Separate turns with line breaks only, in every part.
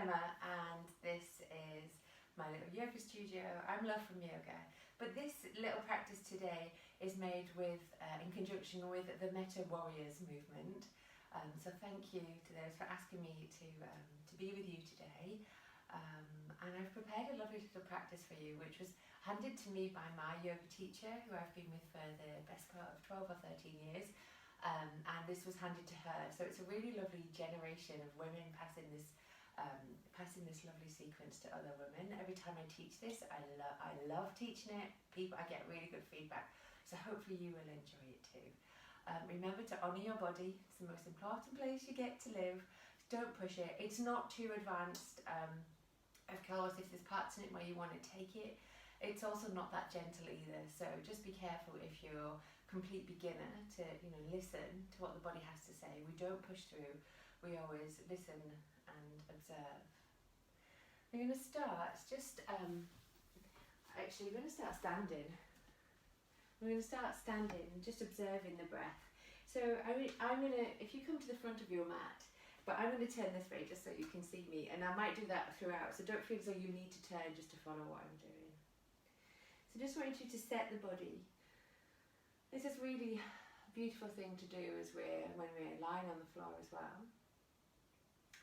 Emma, and this is my little yoga studio. I'm Love from Yoga, but this little practice today is made with, in conjunction with the Metta Warriors movement. So thank you to those for asking me to be with you today. And I've prepared a lovely little practice for you, which was handed to me by my yoga teacher, who I've been with for the best part of 12 or 13 years. And this was handed to her. So it's a really lovely generation of women passing this lovely sequence to other women. Every time I teach this, I love teaching it. I get really good feedback. So hopefully you will enjoy it too. Remember to honour your body. It's the most important place you get to live. Don't push it. It's not too advanced. Of course, if there's parts in it where you want to take it, it's also not that gentle either. So just be careful if you're a complete beginner to listen to what the body has to say. We don't push through. We always listen and observe. We're going to start we're going to start standing. We're going to start standing and just observing the breath. So I'm going to, if you come to the front of your mat, but I'm going to turn this way just so you can see me, and I might do that throughout, so don't feel as though you need to turn just to follow what I'm doing. So just want you to set the body. This is really a beautiful thing to do when we're lying on the floor as well.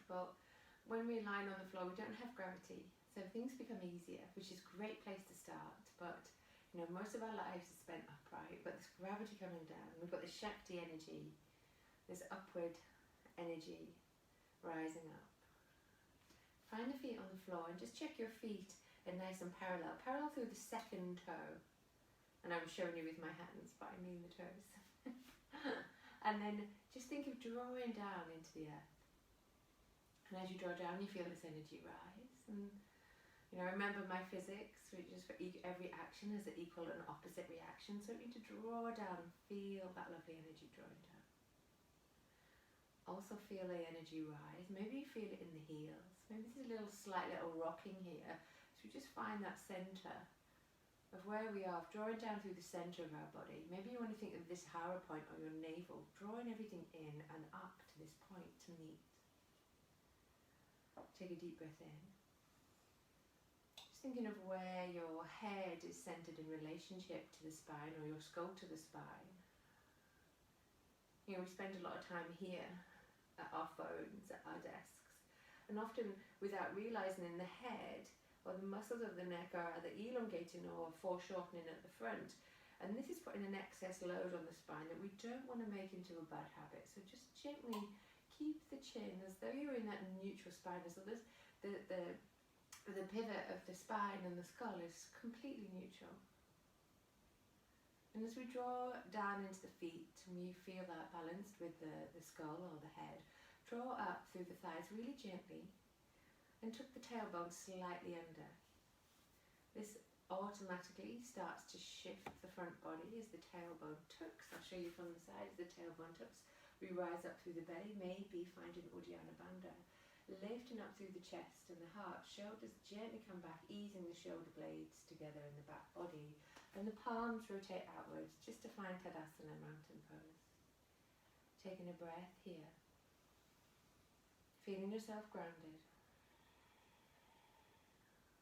But when we're lying on the floor, we don't have gravity, so things become easier, which is a great place to start. But most of our lives are spent upright, but there's gravity coming down. We've got this Shakti energy, this upward energy rising up. Find the feet on the floor and just check your feet are nice and parallel through the second toe. And I'm showing you with my hands, but I mean the toes. And then just think of drawing down into the earth. And as you draw down, you feel this energy rise. And remember my physics, which is for every action has an equal and opposite reaction. So you need to draw down and feel that lovely energy drawing down. Also feel the energy rise. Maybe you feel it in the heels. Maybe there's a slight little rocking here. So just find that centre of where we are, drawing down through the centre of our body. Maybe you want to think of this hara point or your navel, drawing everything in and up to this point to meet. Take a deep breath in. Just thinking of where your head is centred in relationship to the spine, or your skull to the spine. We spend a lot of time here at our phones, at our desks, and often without realising in the head, or the muscles of the neck are either elongating or foreshortening at the front. And this is putting an excess load on the spine that we don't want to make into a bad habit. So just gently keep the chin as though you're in that neutral spine, as though the pivot of the spine and the skull is completely neutral. And as we draw down into the feet, and we feel that balanced with the skull or the head, draw up through the thighs really gently and tuck the tailbone slightly under. This automatically starts to shift the front body as the tailbone tucks. I'll show you from the side as the tailbone tucks. We rise up through the belly, maybe finding Uddiyana Bandha, lifting up through the chest and the heart. Shoulders gently come back, easing the shoulder blades together in the back body. And the palms rotate outwards just to find Tadasana, mountain pose. Taking a breath here. Feeling yourself grounded.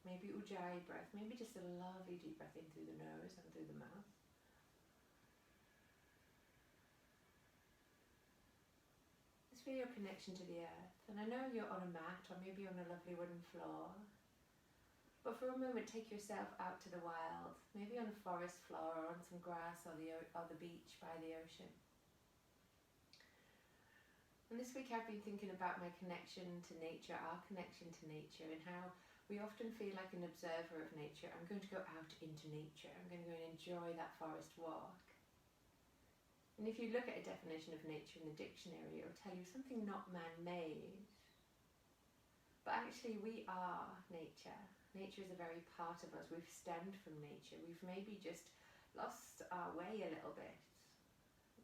Maybe Ujjayi breath, maybe just a lovely deep breath in through the nose and through the mouth. Just feel your connection to the earth. And I know you're on a mat or maybe on a lovely wooden floor. But for a moment, take yourself out to the wild, maybe on a forest floor or on some grass or the beach by the ocean. And this week I've been thinking about my connection to nature, our connection to nature, and how we often feel like an observer of nature. I'm going to go out into nature. I'm going to go and enjoy that forest walk. And if you look at a definition of nature in the dictionary, it will tell you something not man-made. But actually we are nature. Nature is a very part of us. We've stemmed from nature. We've maybe just lost our way a little bit.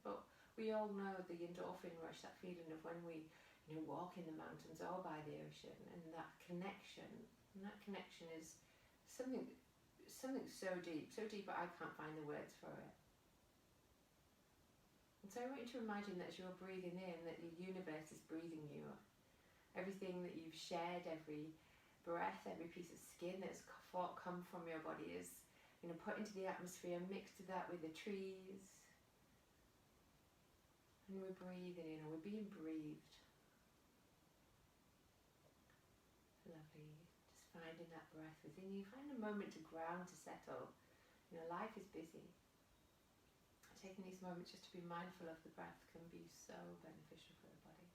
But we all know the endorphin rush, that feeling of when we walk in the mountains or by the ocean, and that connection. And that connection is something so deep I can't find the words for it. And so I want you to imagine that as you're breathing in, that the universe is breathing you Everything that you've shared, every breath, every piece of skin that's come from your body is put into the atmosphere, mixed with that with the trees. And we're breathing in, and we're being breathed. Lovely. Just finding that breath within you. Find a moment to ground, to settle. Life is busy. Taking these moments just to be mindful of the breath can be so beneficial for the body.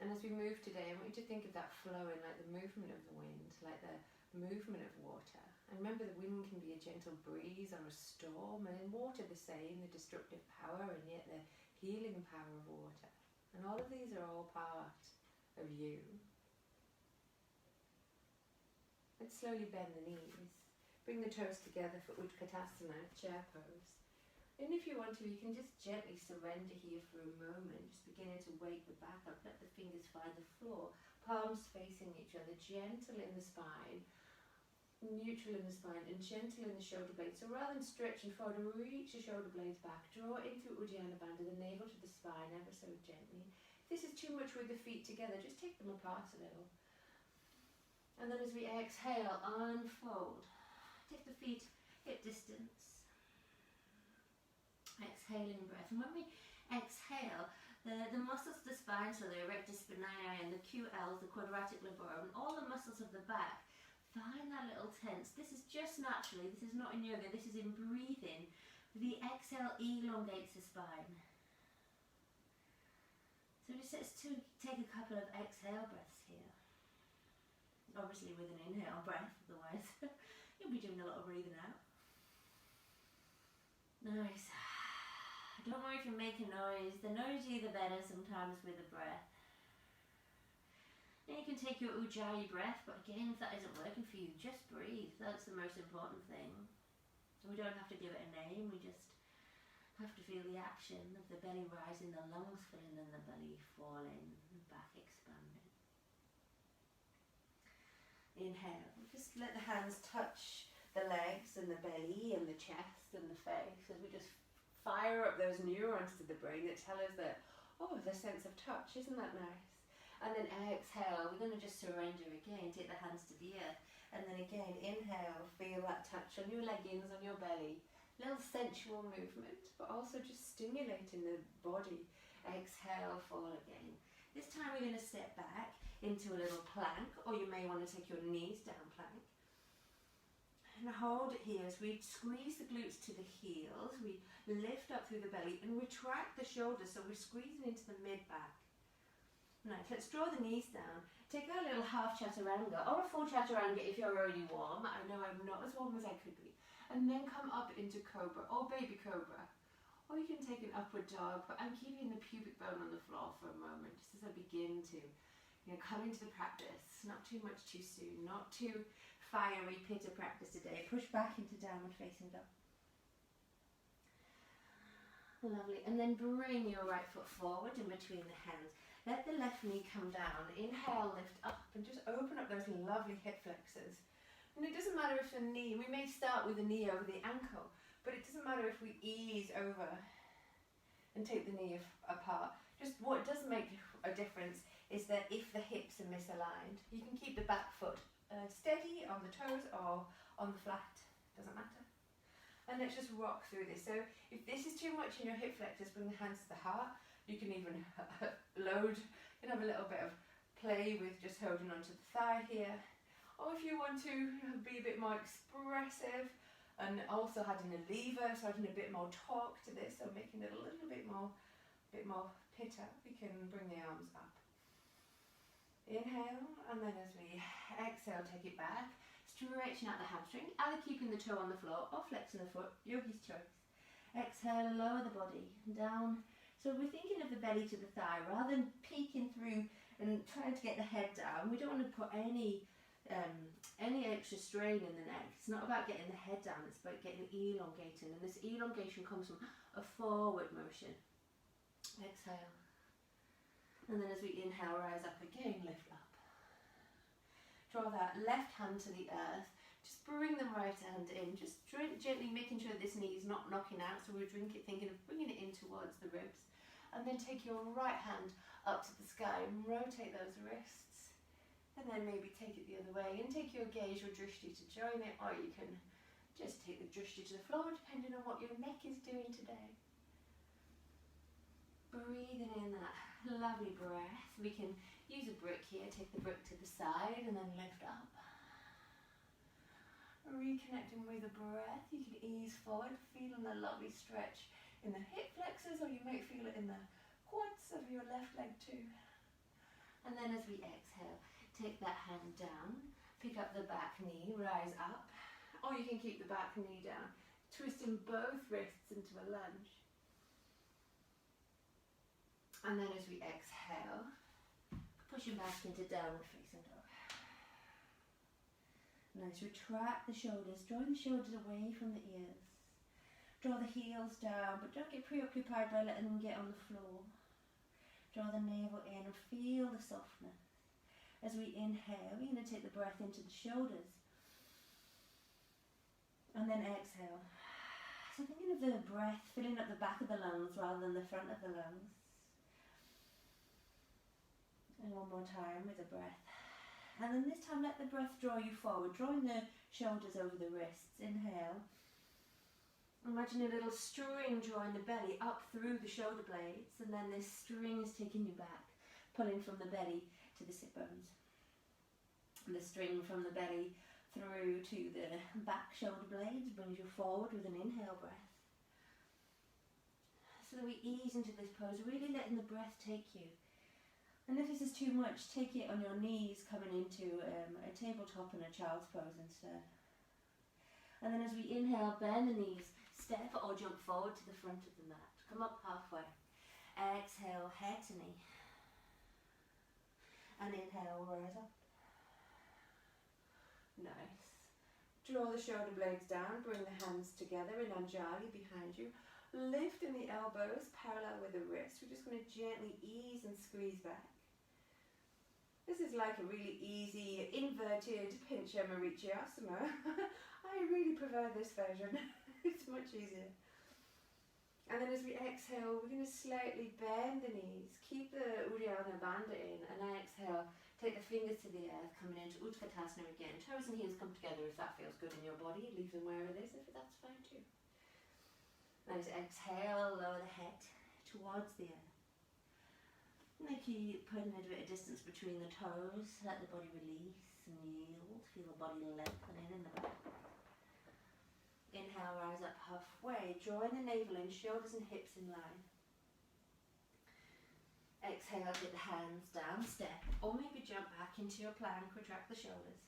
And as we move today, I want you to think of that flowing, like the movement of the wind, like the movement of water. And remember, the wind can be a gentle breeze or a storm, and in water the same, the destructive power and yet the healing power of water. And all of these are all part of you. Let's slowly bend the knees. Bring the toes together for Utkatasana, chair pose. And if you want to, you can just gently surrender here for a moment, just beginning to wake the back up, let the fingers find the floor, palms facing each other, gentle in the spine, neutral in the spine, and gentle in the shoulder blades. So rather than stretching forward, reach the shoulder blades back, draw into Uddiyana Bandha, the navel to the spine, ever so gently. If this is too much with the feet together, just take them apart a little. And then as we exhale, unfold. Take the feet hip distance. Exhaling breath. And when we exhale, the muscles of the spine, so the erector spinae and the QLs, the quadratic labrum, and all the muscles of the back, find that little tense. This is just naturally, this is not in yoga, this is in breathing. The exhale elongates the spine. So just let's take a couple of exhale breaths here. Obviously with an inhale breath, otherwise you'll be doing a lot of breathing out. Nice. Don't worry if you make a noise. The noisier the better sometimes with the breath. And you can take your Ujjayi breath, but again, if that isn't working for you, just breathe. That's the most important thing. We don't have to give it a name, we just have to feel the action of the belly rising, the lungs filling and the belly falling, the back expanding. Inhale. Just let the hands touch the legs and the belly and the chest and the face as we just fire up those neurons to the brain that tell us that, oh, the sense of touch, isn't that nice? And then exhale, we're going to just surrender again, take the hands to the earth. And then again, inhale, feel that touch on your leggings, on your belly. Little sensual movement, but also just stimulating the body. Exhale, fall again. This time we're going to step back into a little plank, or you may want to take your knees down plank. And hold it here as we squeeze the glutes to the heels, we lift up through the belly and retract the shoulders, so we're squeezing into the mid-back. Nice, let's draw the knees down. Take a little half chaturanga, or a full chaturanga if you're already warm. I know I'm not as warm as I could be. And then come up into cobra, or baby cobra. Or you can take an upward dog, but I'm keeping the pubic bone on the floor for a moment, just as I begin to come into the practice. Not too much too soon, not too fiery pitta practice today. Push back into downward facing dog. Lovely. And then bring your right foot forward in between the hands. Let the left knee come down. Inhale, lift up, and just open up those lovely hip flexors. And it doesn't matter if the knee, we may start with the knee over the ankle, but it doesn't matter if we ease over and take the knee apart. Just what does make a difference is that if the hips are misaligned, you can keep the back foot steady on the toes or on the flat, doesn't matter. And let's just rock through this. So if this is too much in your hip flexors, bring the hands to the heart. You can even load, you can have a little bit of play with just holding onto the thigh here. Or if you want to be a bit more expressive and also adding a lever, so adding a bit more torque to this, so making it a little bit more pitta, we can bring the arms up. Inhale, and then as we exhale, take it back, stretching out the hamstring, either keeping the toe on the floor or flexing the foot, yogi's choice. Exhale, lower the body down. So we're thinking of the belly to the thigh, rather than peeking through and trying to get the head down. We don't want to put any extra strain in the neck. It's not about getting the head down, it's about getting elongating, and this elongation comes from a forward motion. Exhale. And then as we inhale, rise up again, lift up. Draw that left hand to the earth. Just bring the right hand in. Just gently making sure this knee is not knocking out. So we're thinking of bringing it in towards the ribs. And then take your right hand up to the sky and rotate those wrists. And then maybe take it the other way and take your gaze or drishti to join it, or you can just take the drishti to the floor depending on what your neck is doing today. Breathing in that lovely breath. We can use a brick here, take the brick to the side and then lift up. Reconnecting with the breath, you can ease forward, feeling the lovely stretch in the hip flexors, or you might feel it in the quads of your left leg too. And then as we exhale, take that hand down, pick up the back knee, rise up, or you can keep the back knee down, twisting both wrists into a lunge. And then as we exhale, pushing back into downward facing dog. Nice, retract the shoulders, drawing the shoulders away from the ears. Draw the heels down, but don't get preoccupied by letting them get on the floor. Draw the navel in and feel the softness. As we inhale, we're going to take the breath into the shoulders. And then exhale. So thinking of the breath filling up the back of the lungs rather than the front of the lungs. And one more time with the breath. And then this time let the breath draw you forward, drawing the shoulders over the wrists. Inhale. Imagine a little string drawing the belly up through the shoulder blades, and then this string is taking you back, pulling from the belly to the sit bones. And the string from the belly through to the back shoulder blades brings you forward with an inhale breath. So that we ease into this pose, really letting the breath take you. And if this is too much, take it on your knees, coming into a tabletop and a child's pose instead. And then as we inhale, bend the knees, step or jump forward to the front of the mat. Come up halfway. Exhale, head to knee. And inhale, rise up. Nice. Draw the shoulder blades down, bring the hands together in Anjali behind you. Lifting the elbows parallel with the wrists. We're just going to gently ease and squeeze back. This is like a really easy inverted pincha marichiasana. I really prefer this version. It's much easier. And then as we exhale, we're going to slightly bend the knees. Keep the Uddiyana Bandha in. And exhale, take the fingers to the earth, coming into Utkatasana again. Toes and heels come together if that feels good in your body. Leave them where it is if that's fine too. Nice, exhale, lower the head towards the earth. And keep putting a bit of distance between the toes. Let the body release and yield. Feel the body lengthening in the back. Inhale, rise up halfway. Drawing the navel in, shoulders and hips in line. Exhale, get the hands down, step. Or maybe jump back into your plank, retract the shoulders.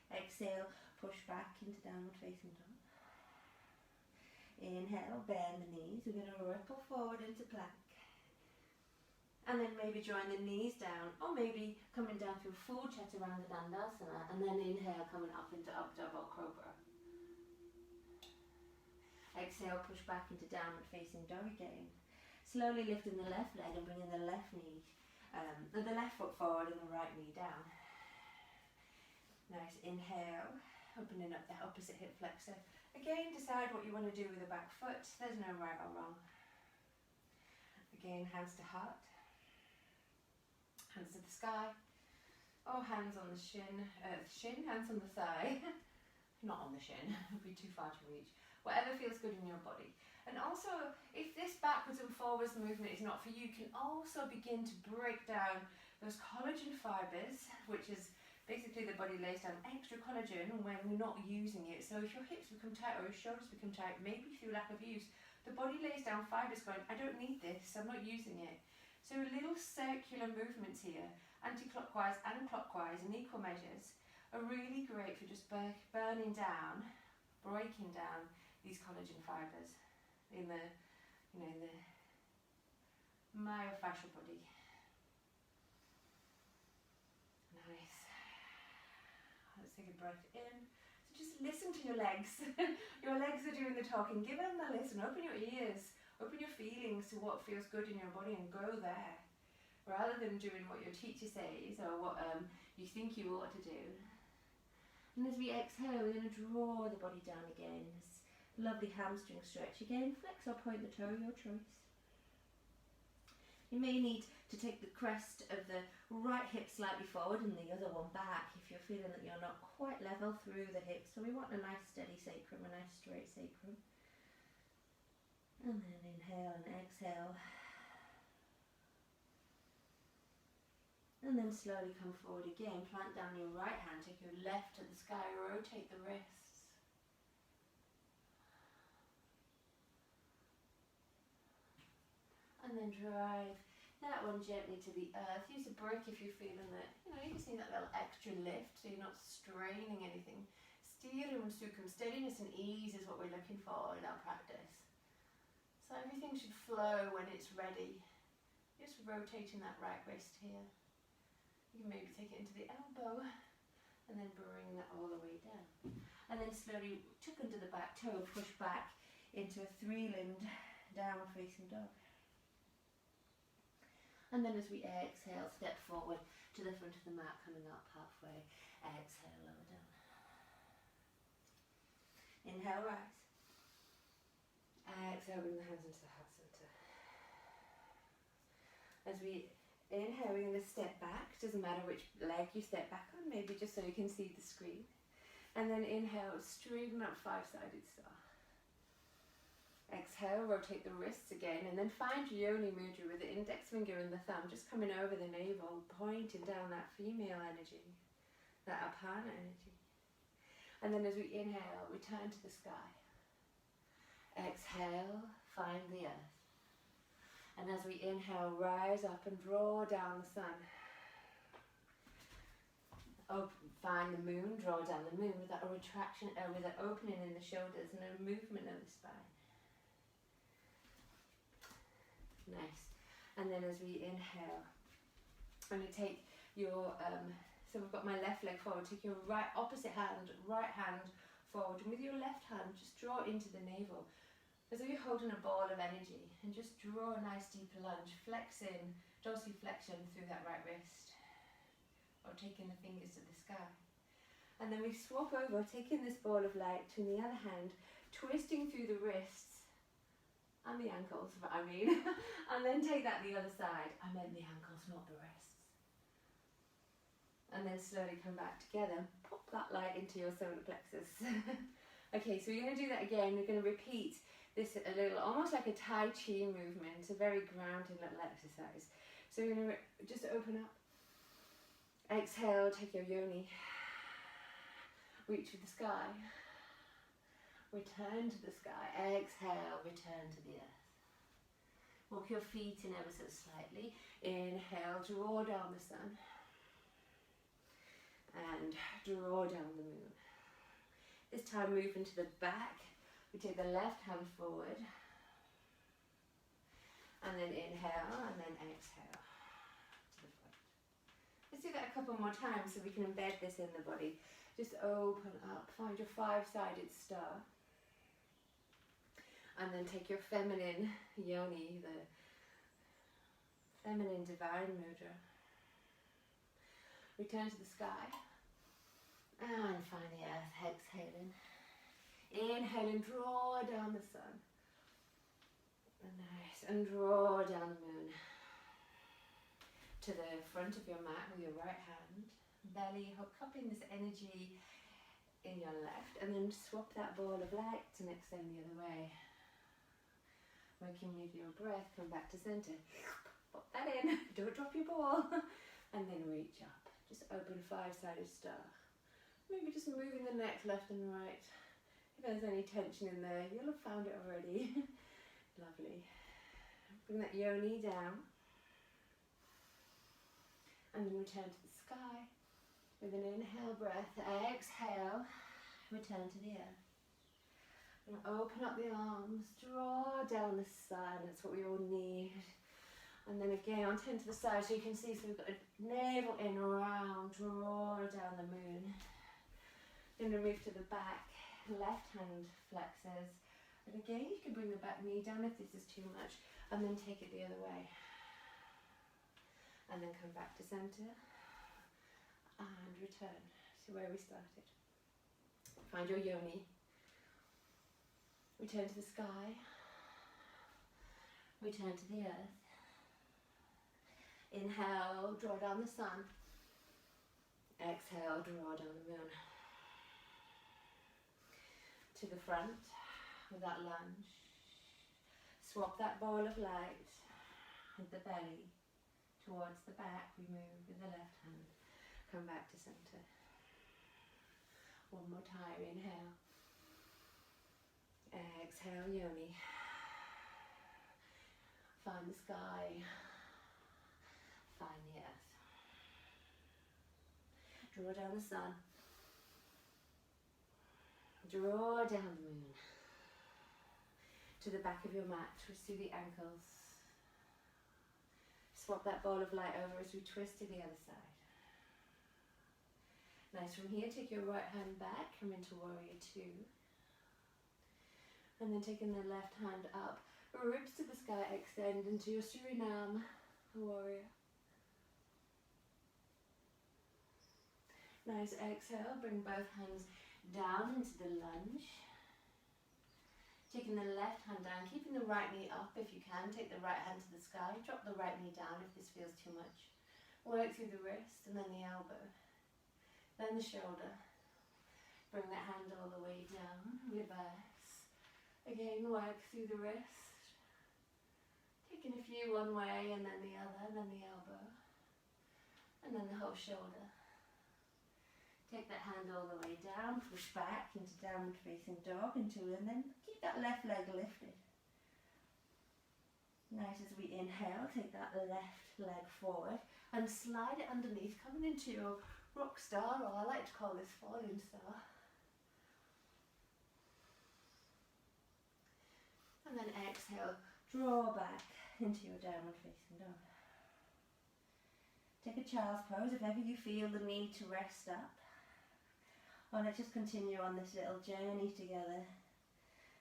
Exhale, push back into downward facing dog. Inhale, bend the knees. We're going to ripple forward into plank. And then maybe drawing the knees down, or maybe coming down through full chaturanga dandasana, and then inhale, coming up into up dog or cobra. Exhale, push back into downward facing dog again. Slowly lifting the left leg and bringing the left knee, the left foot forward and the right knee down. Nice, inhale, opening up the opposite hip flexor. Again, decide what you want to do with the back foot. There's no right or wrong. Again, hands to heart. Hands to the sky, or hands on the hands on the thigh, not on the shin, it would be too far to reach. Whatever feels good in your body. And also, if this backwards and forwards movement is not for you, you can also begin to break down those collagen fibers, which is basically the body lays down extra collagen when we're not using it. So if your hips become tight or your shoulders become tight, maybe through lack of use, the body lays down fibers going, I don't need this, I'm not using it. So little circular movements here, anti-clockwise and clockwise in equal measures, are really great for just burning down, breaking down these collagen fibers in the, in the myofascial body. Nice. Let's take a breath in. So just listen to your legs. Your legs are doing the talking. Give them a listen. Open your ears. Open your feelings to what feels good in your body and go there. Rather than doing what your teacher says or what you think you ought to do. And as we exhale, we're going to draw the body down again. This lovely hamstring stretch. Again, flex or point the toe, your choice. You may need to take the crest of the right hip slightly forward and the other one back if you're feeling that you're not quite level through the hips. So we want a nice steady sacrum, a nice straight sacrum. And then inhale and exhale. And then slowly come forward again. Plant down your right hand, take your left to the sky, rotate the wrists. And then drive that one gently to the earth. Use a brick if you're feeling that, you just need that little extra lift so you're not straining anything. Stiram sukham, steadiness and ease is what we're looking for in our practice. So everything should flow when it's ready. Just rotating that right wrist here. You can maybe take it into the elbow and then bring that all the way down. And then slowly tuck under the back toe, push back into a three-limbed downward facing dog. And then as we exhale, step forward to the front of the mat, coming up halfway. Exhale, lower down. Inhale, rise. Exhale, bring the hands into the heart center. As we inhale, we're going to step back. Doesn't matter which leg you step back on, maybe just so you can see the screen. And then inhale, straighten up, five-sided star. Exhale, rotate the wrists again, and then find your yoni mudra with the index finger and the thumb just coming over the navel, pointing down that female energy, that apana energy. And then as we inhale, return to the sky. Exhale, find the earth. And as we inhale, rise up and draw down the sun. Find the moon, draw down the moon with that retraction, with an opening in the shoulders and a movement of the spine. Nice. And then as we inhale, I'm going to take your, so we've got my left leg forward, take your right hand forward, and with your left hand, just draw into the navel, as though you're holding a ball of energy, and just draw a nice deep lunge, flex in, dorsiflexion through that right wrist, or taking the fingers to the sky. And then we swap over, taking this ball of light to the other hand, twisting through the wrists, and the ankles, and then take that the other side. I meant the ankles, not the wrists. And then slowly come back together, pop that light into your solar plexus. Okay, so we're going to do that again. We're going to repeat this a little, almost like a Tai Chi movement, a very grounding little exercise. So we're going to just open up. Exhale, take your yoni. Reach for the sky. Return to the sky. Exhale, return to the earth. Walk your feet in ever so slightly. Inhale, draw down the sun. And draw down the moon. This time move into the back. We take the left hand forward. And then inhale, and then exhale to the front. Let's do that a couple more times so we can embed this in the body. Just open up, find your five-sided star. And then take your feminine yoni, the feminine divine mudra. Return to the sky. And find the earth, exhaling. Inhaling, draw down the sun. Nice, and draw down the moon. To the front of your mat with your right hand. Belly, cupping this energy in your left. And then swap that ball of light and extend the other way. Working with your breath, come back to center. Pop that in, don't drop your ball. And then reach up. Just open five-sided star. Maybe just moving the neck left and right. If there's any tension in there, you'll have found it already. Lovely. Bring that yoni down. And then return to the sky. With an inhale breath, exhale, return to the earth. And open up the arms, draw down the sun, that's what we all need. And then again, on turn to the side so you can see, so we've got a navel in, round, draw down the moon. Then we move to the back, left hand flexes. And again, you can bring the back knee down if this is too much, and then take it the other way. And then come back to center, and return to where we started. Find your yoni. Return to the sky, return to the earth, Inhale, draw down the sun. Exhale, draw down the moon. To the front with that lunge. Swap that ball of light with the belly towards the back. We move with the left hand. Come back to center. One more time. Inhale. Exhale, yoni. Find the sky. Find the earth. Draw down the sun. Draw down the moon. To the back of your mat, twist through the ankles. Swap that ball of light over as we twist to the other side. Nice, from here take your right hand back, come into warrior two. And then taking the left hand up, ribs to the sky, extend into your Suriname warrior. Nice, exhale, bring both hands down into the lunge. Taking the left hand down, keeping the right knee up if you can. Take the right hand to the sky. Drop the right knee down if this feels too much. Work through the wrist and then the elbow. Then the shoulder. Bring that hand all the way down. Reverse. Again, work through the wrist. Taking a few one way and then the other, and then the elbow. And then the whole shoulder. Take that hand all the way down, push back into downward facing dog, and then keep that left leg lifted. Nice, as we inhale, take that left leg forward and slide it underneath, coming into your rock star, or I like to call this falling star. And then exhale, draw back into your downward facing dog. Take a child's pose if ever you feel the need to rest up. Or let's just continue on this little journey together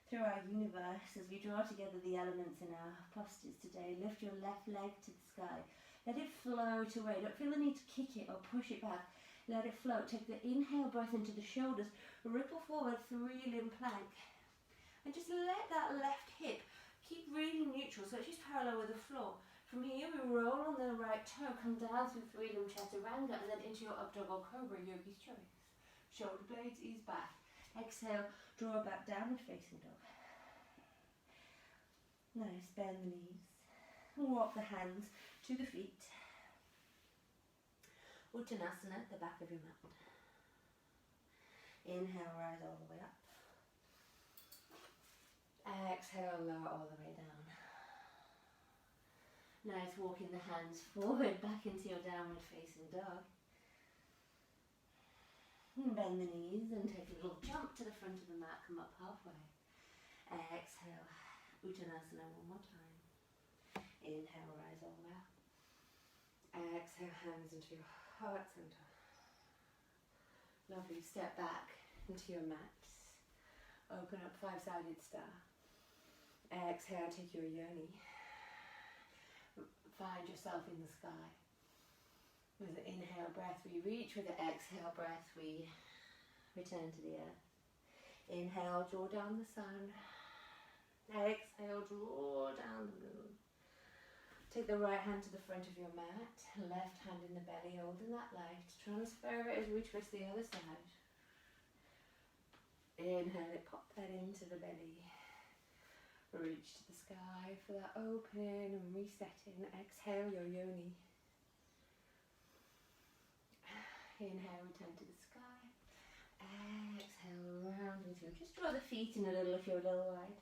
through our universe as we draw together the elements in our postures today. Lift your left leg to the sky. Let it float away. Don't feel the need to kick it or push it back. Let it float. Take the inhale breath into the shoulders. Ripple forward, 3-limb plank. And just let that left hip keep really neutral so it's just parallel with the floor. From here we roll on the right toe, come down through 3-limb chaturanga and then into your up dog or cobra, yogi's choice. Shoulder blades ease back. Exhale, draw back, downward facing dog. Nice, bend the knees. Walk the hands to the feet. Uttanasana at the back of your mat. Inhale, rise all the way up. Exhale, lower all the way down. Nice, walking the hands forward back into your downward facing dog. And bend the knees and take a little jump to the front of the mat, come up halfway. Exhale, Uttanasana one more time. Inhale, rise all the way up. Exhale, hands into your heart center. Lovely, step back into your mats. Open up 5-sided star. Exhale, take your yoni. Find yourself in the sky. With the inhale breath, we reach. With the exhale breath, we return to the earth. Inhale, draw down the sun. Exhale, draw down the moon. Take the right hand to the front of your mat. Left hand in the belly, holding that light. Transfer it as we twist the other side. Inhale it, pop that into the belly. Reach to the sky for that opening and resetting. Exhale your yoni. Inhale, return to the sky. Exhale, round and through. Just draw the feet in a little if you're a little wide.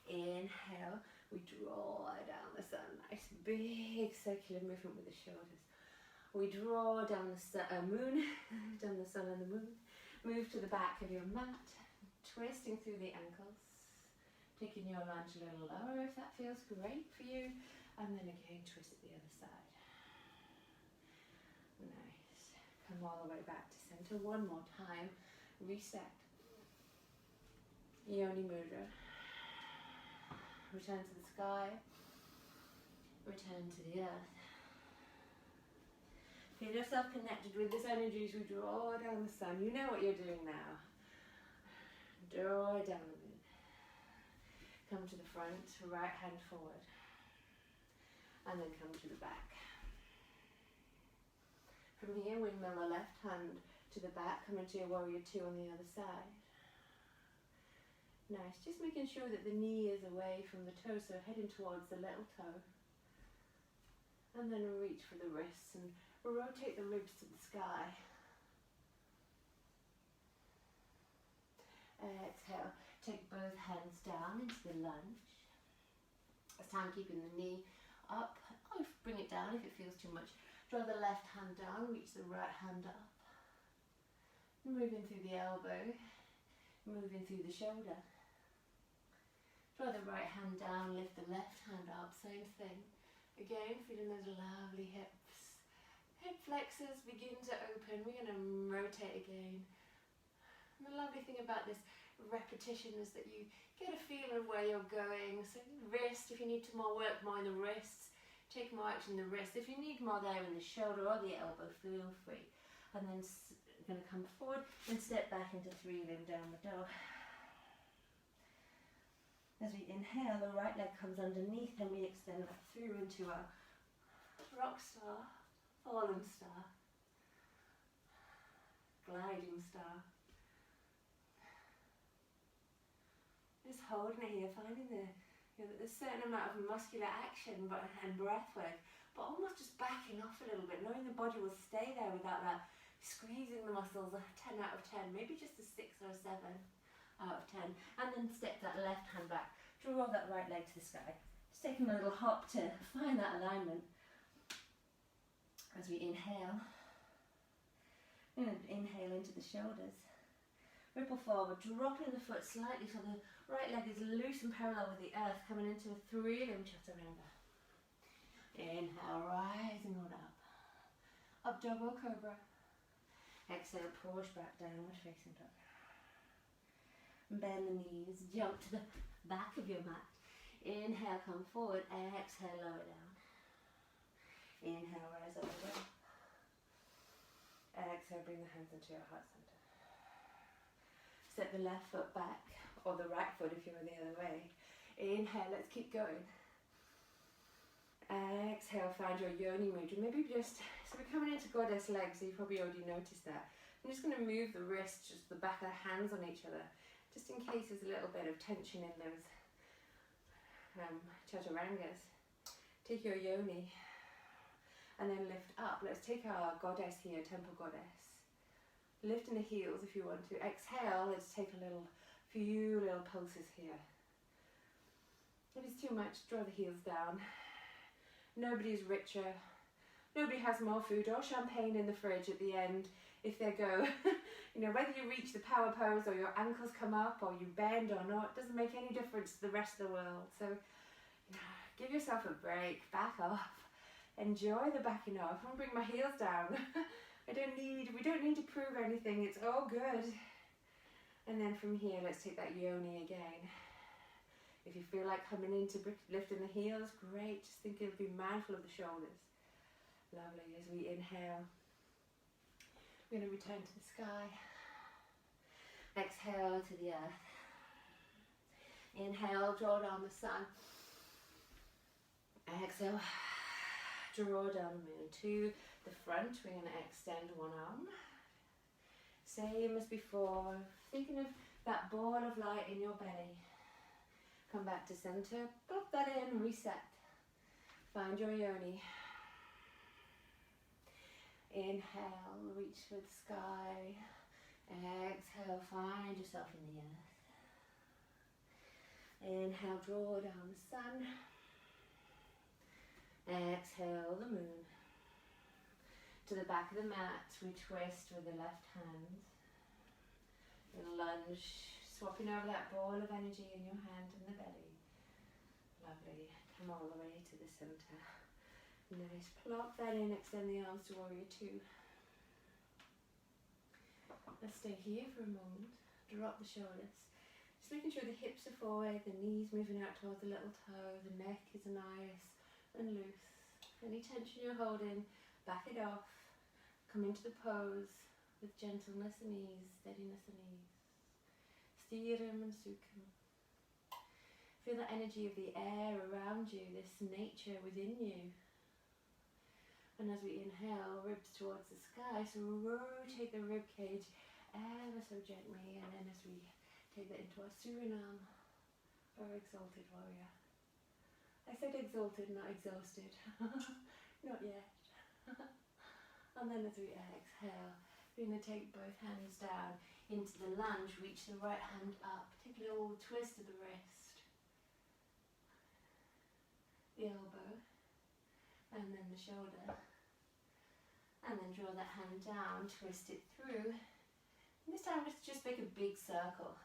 Inhale, we draw down the sun. Nice big circular movement with the shoulders. We draw down the moon, down the sun and the moon. Move to the back of your mat, twisting through the ankles. Taking your lunge a little lower if that feels great for you. And then again, twist at the other side. Nice. Come all the way back to center. One more time. Reset. Yoni mudra. Return to the sky. Return to the earth. Feel yourself connected with this energy as we draw down the sun. You know what you're doing now. Draw down the moon. Come to the front, right hand forward. and then come to the back. From here, windmill the left hand to the back, come into your warrior two on the other side. Nice, just making sure that the knee is away from the toe, so heading towards the little toe. And then reach for the wrists and rotate the ribs to the sky. Exhale, take both hands down into the lunge. This time keeping the knee up, or bring it down if it feels too much. Draw the left hand down, reach the right hand up. Moving through the elbow, moving through the shoulder. Draw the right hand down, lift the left hand up, same thing. Again, feeling those lovely hips. Hip flexors begin to open, we're going to rotate again. And the lovely thing about this repetition is that you get a feel of where you're going. So wrist, if you need to work more in the wrists, take more action in the wrist. If you need more there in the shoulder or the elbow, feel free. And then going to come forward and step back into three limb down the dog. As we inhale, the right leg comes underneath and we extend that through into our rock star, fallen star, gliding star. Just holding it here, finding the there's a certain amount of muscular action and breath work, but almost just backing off a little bit, knowing the body will stay there without that squeezing the muscles. A 10 out of 10, maybe just a 6 or a 7 out of 10, and then step that left hand back, draw that right leg to the sky, just taking a little hop to find that alignment. As we inhale, and inhale into the shoulders, ripple forward, dropping the foot slightly so the right leg is loose and parallel with the earth, coming into a three limb chaturanga. Inhale, rising on up. Up dog or cobra. Exhale, push back, downward facing dog. Bend the knees, jump to the back of your mat. Inhale, come forward. Exhale, lower down. Inhale, rise over. Exhale, bring the hands into your heart center. Step the left foot back, or the right foot if you're the other way. Inhale, let's keep going. Exhale, find your yoni mudra. Maybe just, so we're coming into goddess legs, so you've probably already noticed that. I'm just going to move the wrists, just the back of the hands on each other, just in case there's a little bit of tension in those chaturangas. Take your yoni, and then lift up. Let's take our goddess here, temple goddess. Lifting the heels if you want to. Exhale, let's take a few little pulses here. If it's too much, draw the heels down. Nobody is richer. Nobody has more food or champagne in the fridge at the end if they go, whether you reach the power pose or your ankles come up or you bend or not, it doesn't make any difference to the rest of the world. So, give yourself a break, back off, enjoy the backing off. I'm gonna bring my heels down. we don't need to prove anything, it's all good. And then from here, let's take that yoni again. If you feel like coming into lifting the heels, great. Just think you'll be mindful of the shoulders. Lovely. As we inhale, we're going to return to the sky. Exhale to the earth. Inhale, draw down the sun. Exhale, draw down the moon. To the front, we're going to extend one arm. Same as before. Thinking of that ball of light in your belly. Come back to center, pop that in, reset. Find your yoni. Inhale, reach for the sky. Exhale, find yourself in the earth. Inhale, draw down the sun. Exhale, the moon. To the back of the mat, we twist with the left hand. And lunge. Swapping over that ball of energy in your hand and the belly. Lovely. Come all the way to the center. Nice. Plop that in. Extend the arms to warrior two. Let's stay here for a moment. Drop the shoulders. Just making sure the hips are forward, the knees moving out towards the little toe, the neck is nice and loose. Any tension you're holding, back it off. Come into the pose with gentleness and ease, steadiness and ease. Stiram and Sukham. Feel the energy of the air around you, this nature within you. And as we inhale, ribs towards the sky, so rotate the rib cage ever so gently, and then as we take that into our Suriname, our exalted warrior. I said exalted, not exhausted. Not yet. And then as we exhale, we're going to take both hands down into the lunge, reach the right hand up, take a little twist of the wrist, the elbow, and then the shoulder. And then draw that hand down, twist it through. And this time let's just make a big circle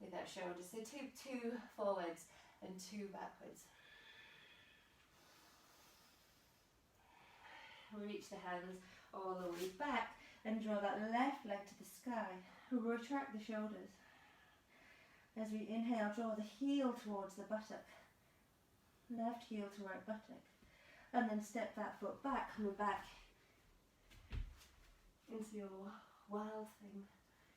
with that shoulder. So two forwards and two backwards. Reach the hands all the way back and draw that left leg to the sky. Retract the shoulders. As we inhale, draw the heel towards the buttock. Left heel to right buttock. And then step that foot back, coming back into your wild thing.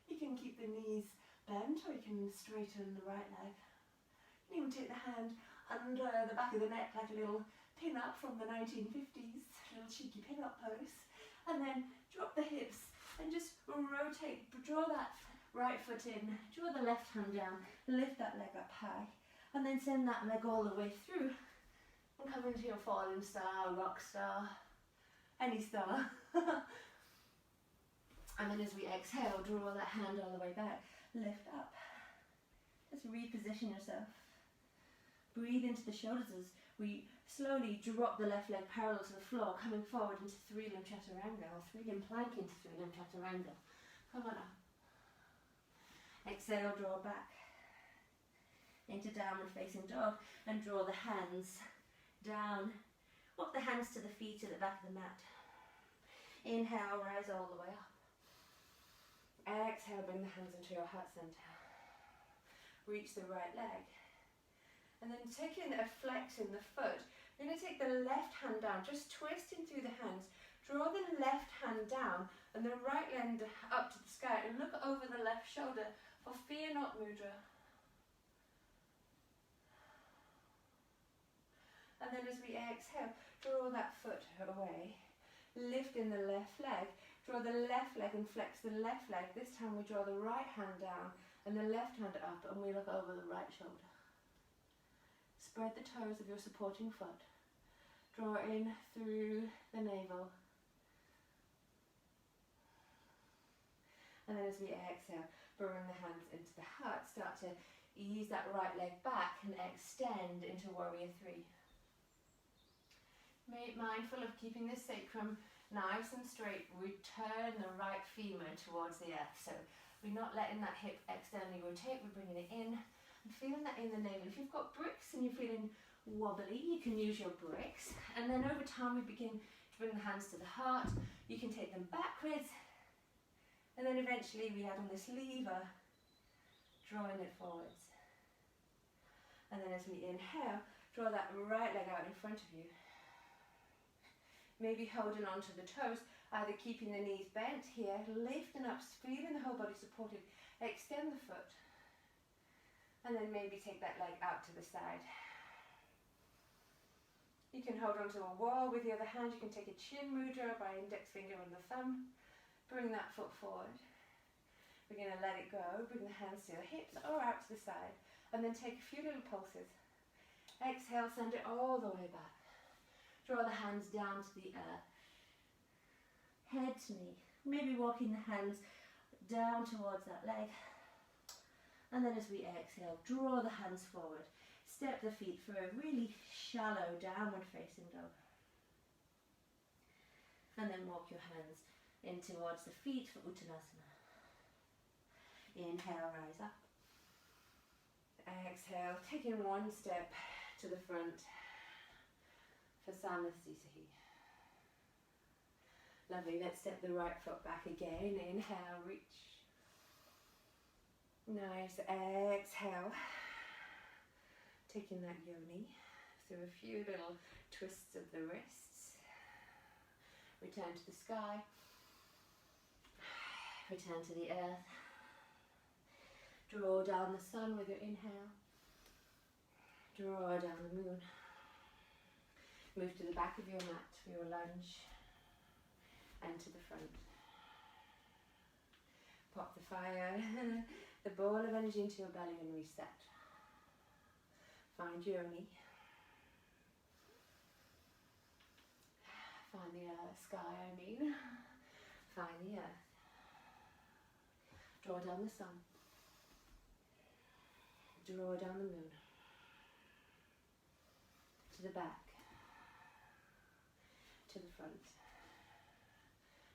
You can keep the knees bent or you can straighten the right leg. You can even take the hand under the back of the neck like a little pin-up from the 1950s, a little cheeky pin-up pose. And then drop the hips and just rotate, draw that right foot in, draw the left hand down, lift that leg up high, and then send that leg all the way through and come into your fallen star, rock star, any star. And then as we exhale, draw that hand all the way back, lift up. Just reposition yourself. Breathe into the shoulders as we slowly drop the left leg parallel to the floor, coming forward into three-limb chaturanga, or three-limb plank into three-limb chaturanga. Come on up. Exhale, draw back into downward facing dog, and draw the hands down. Walk the hands to the feet at the back of the mat. Inhale, rise all the way up. Exhale, bring the hands into your heart center. Reach the right leg. And then taking a flex in the foot, you're going to take the left hand down, just twisting through the hands. Draw the left hand down and the right hand up to the sky and look over the left shoulder for fear not mudra. And then as we exhale, draw that foot away. Lift in the left leg. Draw the left leg and flex the left leg. This time we draw the right hand down and the left hand up and we look over the right shoulder. Spread the toes of your supporting foot. Draw in through the navel. And then as we exhale, bring the hands into the heart. Start to ease that right leg back and extend into warrior three. Mindful of keeping the sacrum nice and straight. Return the right femur towards the earth. So we're not letting that hip externally rotate, we're bringing it in. And feeling that in the navel. If you've got bricks and you're feeling wobbly, you can use your bricks. And then over time we begin to bring the hands to the heart. You can take them backwards. And then eventually we add on this lever, drawing it forwards. And then as we inhale, draw that right leg out in front of you. Maybe holding on to the toes, either keeping the knees bent here, lifting up, feeling the whole body supported. Extend the foot. And then maybe take that leg out to the side. You can hold onto a wall with the other hand. You can take a chin mudra by index finger and the thumb. Bring that foot forward. We're going to let it go. Bring the hands to your hips or out to the side. And then take a few little pulses. Exhale, send it all the way back. Draw the hands down to the earth. Head to knee. Maybe walking the hands down towards that leg. And then as we exhale, draw the hands forward. Step the feet for a really shallow downward facing dog. And then walk your hands in towards the feet for Uttanasana. Inhale, rise up. Exhale, taking one step to the front for Samastitihi. Lovely, let's step the right foot back again. Inhale, reach. Nice, exhale. Taking that yoni through a few little twists of the wrists. Return to the sky. Return to the earth. Draw down the sun with your inhale. Draw down the moon. Move to the back of your mat for your lunge and to the front. Pop the fire, the ball of energy into your belly and reset. Find yoni. Find the sky, Find the earth. Draw down the sun. Draw down the moon. To the back. To the front.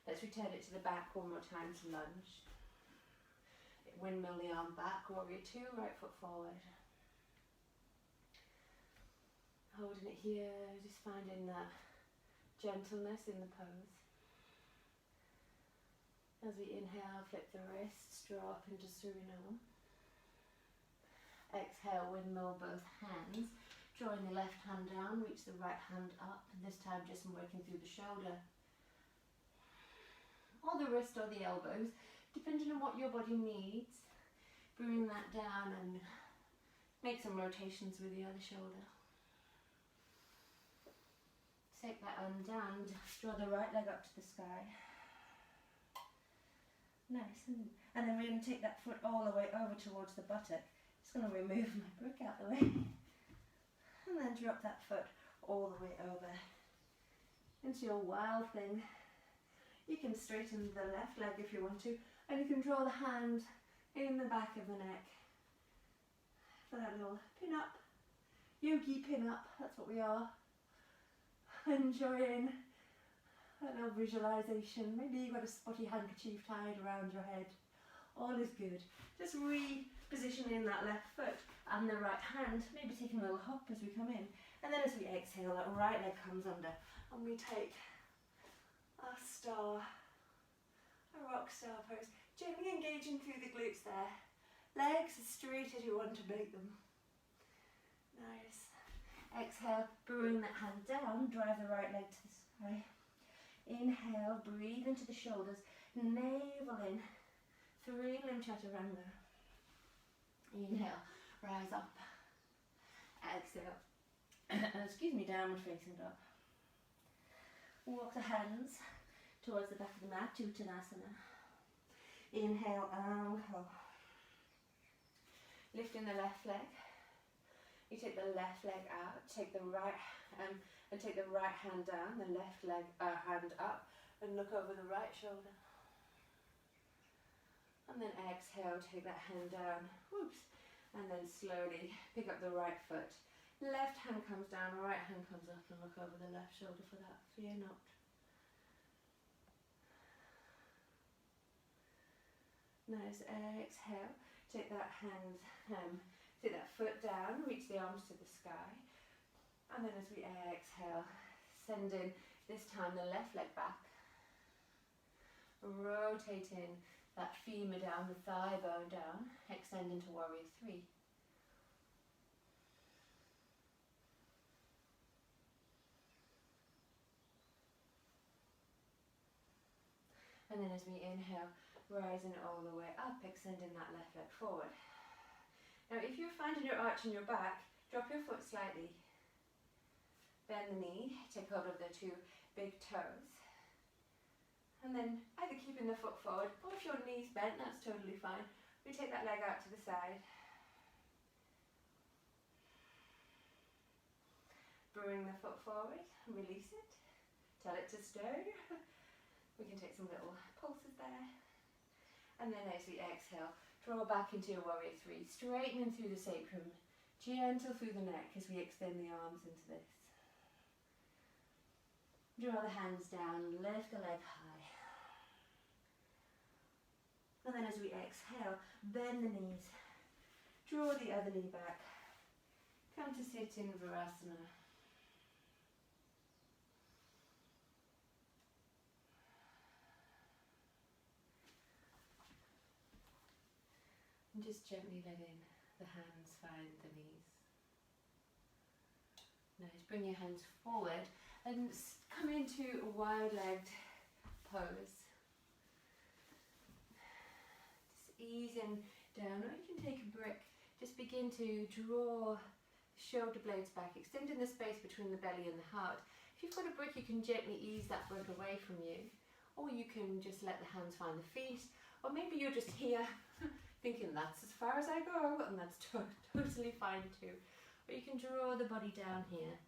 Let's return it to the back one more time to lunge. Windmill the arm back, warrior two, right foot forward. Holding it here, just finding that gentleness in the pose. As we inhale, flip the wrists, draw up into Suriname. Exhale, windmill both hands. Drawing the left hand down, reach the right hand up. And this time just working through the shoulder. Or the wrist or the elbows, depending on what your body needs. Bring that down and make some rotations with the other shoulder. Take that arm down, draw the right leg up to the sky. Nice. And then we're going to take that foot all the way over towards the buttock. Just going to remove my brick out the way. And then drop that foot all the way over into your wild thing. You can straighten the left leg if you want to, and you can draw the hand in the back of the neck for that little pin up, yogi pin up, that's what we are. Enjoying that little visualization. Maybe you've got a spotty handkerchief tied around your head. All is good. Just repositioning that left foot and the right hand, maybe taking a little hop as we come in. And then as we exhale, that right leg comes under and we take a star, a rock star pose. Gently engaging through the glutes there. Legs as straight as you want to make them. Nice. Exhale, bring that hand down, drive the right leg to the sky. Inhale, breathe into the shoulders, navel in, 3 limb chaturanga. Inhale, rise up. Exhale, excuse me, downward facing dog. Walk the hands towards the back of the mat, Uttanasana. Inhale, anchor. Lifting the left leg. You take the left leg out, take the right and take the right hand down, the left leg hand up, and look over the right shoulder. And then exhale, take that hand down, whoops, and then slowly pick up the right foot. Left hand comes down, right hand comes up, and look over the left shoulder for that. Fear not. Nice. Exhale, take that hand, take that foot down, reach the arms to the sky, and then as we exhale, sending this time the left leg back, rotating that femur down, the thigh bone down, extend into warrior three. And then as we inhale, rising all the way up, extending that left leg forward. Now if you're finding your arch in your back, drop your foot slightly. Bend the knee, take hold of the 2 big toes. And then either keeping the foot forward, or if your knee's bent, that's totally fine. We take that leg out to the side. Bring the foot forward, release it. Tell it to stay. We can take some little pulses there. And then as we exhale, draw back into your warrior three, straightening through the sacrum, gentle through the neck as we extend the arms into this. Draw the hands down, lift the leg high. And then as we exhale, bend the knees, draw the other knee back, come to sit in Virasana. And just gently letting the hands find the knees. Nice, bring your hands forward and come into a wide-legged pose. Just easing down, or you can take a brick. Just begin to draw the shoulder blades back, extending the space between the belly and the heart. If you've got a brick, you can gently ease that brick away from you, or you can just let the hands find the feet, or maybe you're just here thinking that's as far as I go, and that's totally fine too. Or you can draw the body down here.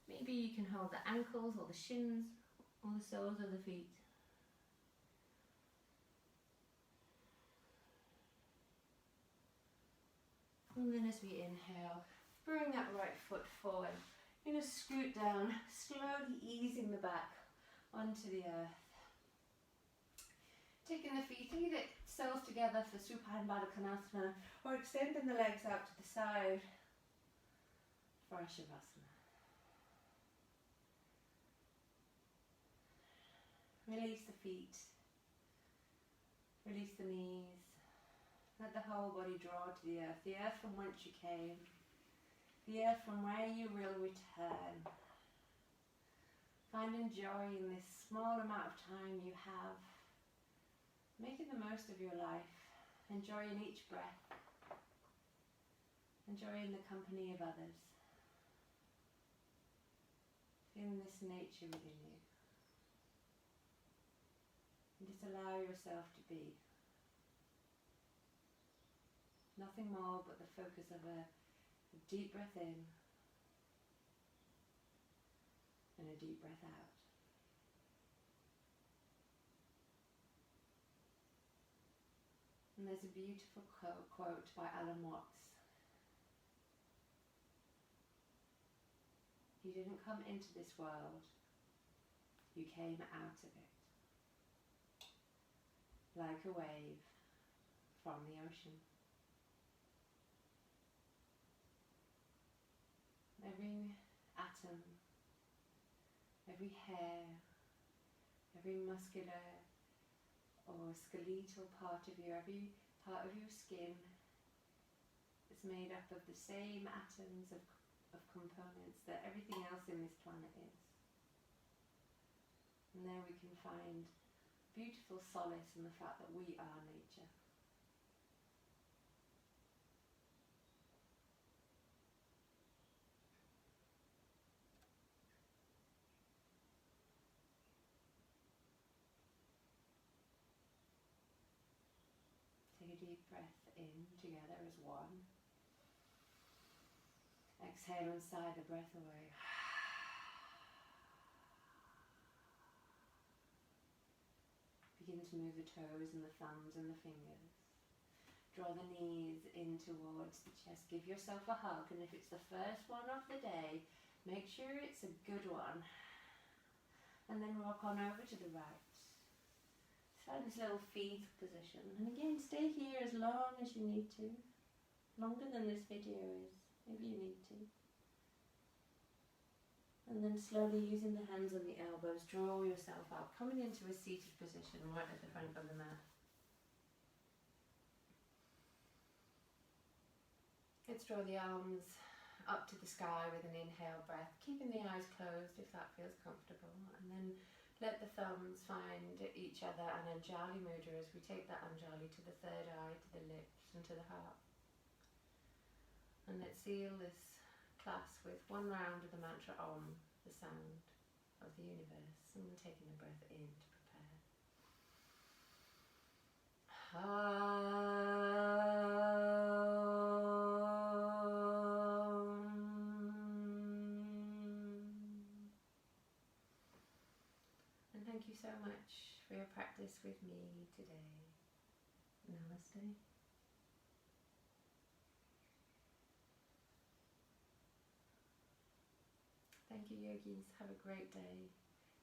Maybe you can hold the ankles or the shins or the soles of the feet. And then as we inhale, bring that right foot forward. You're going to scoot down, slowly easing the back onto the earth. Taking the feet either soles together for Supine Baddha Konasana, or extending the legs out to the side for Shavasana. Release the feet, release the knees, let the whole body draw to the earth from whence you came, the earth from where you will return. Finding joy in this small amount of time you have, making the most of your life, enjoying each breath, enjoying the company of others, feeling this nature within you. And just allow yourself to be. Nothing more but the focus of a deep breath in and a deep breath out. And there's a beautiful quote by Alan Watts. You didn't come into this world, you came out of it. Like a wave from the ocean. Every atom, every hair, every muscular or skeletal part of you, every part of your skin is made up of the same atoms of components that everything else in this planet is. And there we can find beautiful solace in the fact that we are nature. Take a deep breath in together as one. Exhale and sigh the breath away. Begin to move the toes and the thumbs and the fingers. Draw the knees in towards the chest. Give yourself a hug, and if it's the first one of the day, make sure it's a good one. And then rock on over to the right. Find this little feet position. And again, stay here as long as you need to. Longer than this video is. Maybe you need to. And then slowly using the hands on the elbows, draw yourself up, coming into a seated position right at the front of the mat. Let's draw the arms up to the sky with an inhale breath, keeping the eyes closed if that feels comfortable. And then let the thumbs find each other and Anjali Mudra as we take that Anjali to the third eye, to the lips and to the heart. And let's seal this class with one round of the mantra Om, the sound of the universe, and then taking a breath in to prepare. And thank you so much for your practice with me today. Namaste. Thank you, yogis. Have a great day.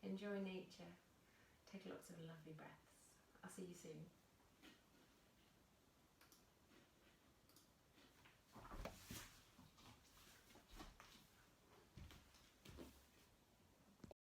Enjoy nature. Take lots of lovely breaths. I'll see you soon.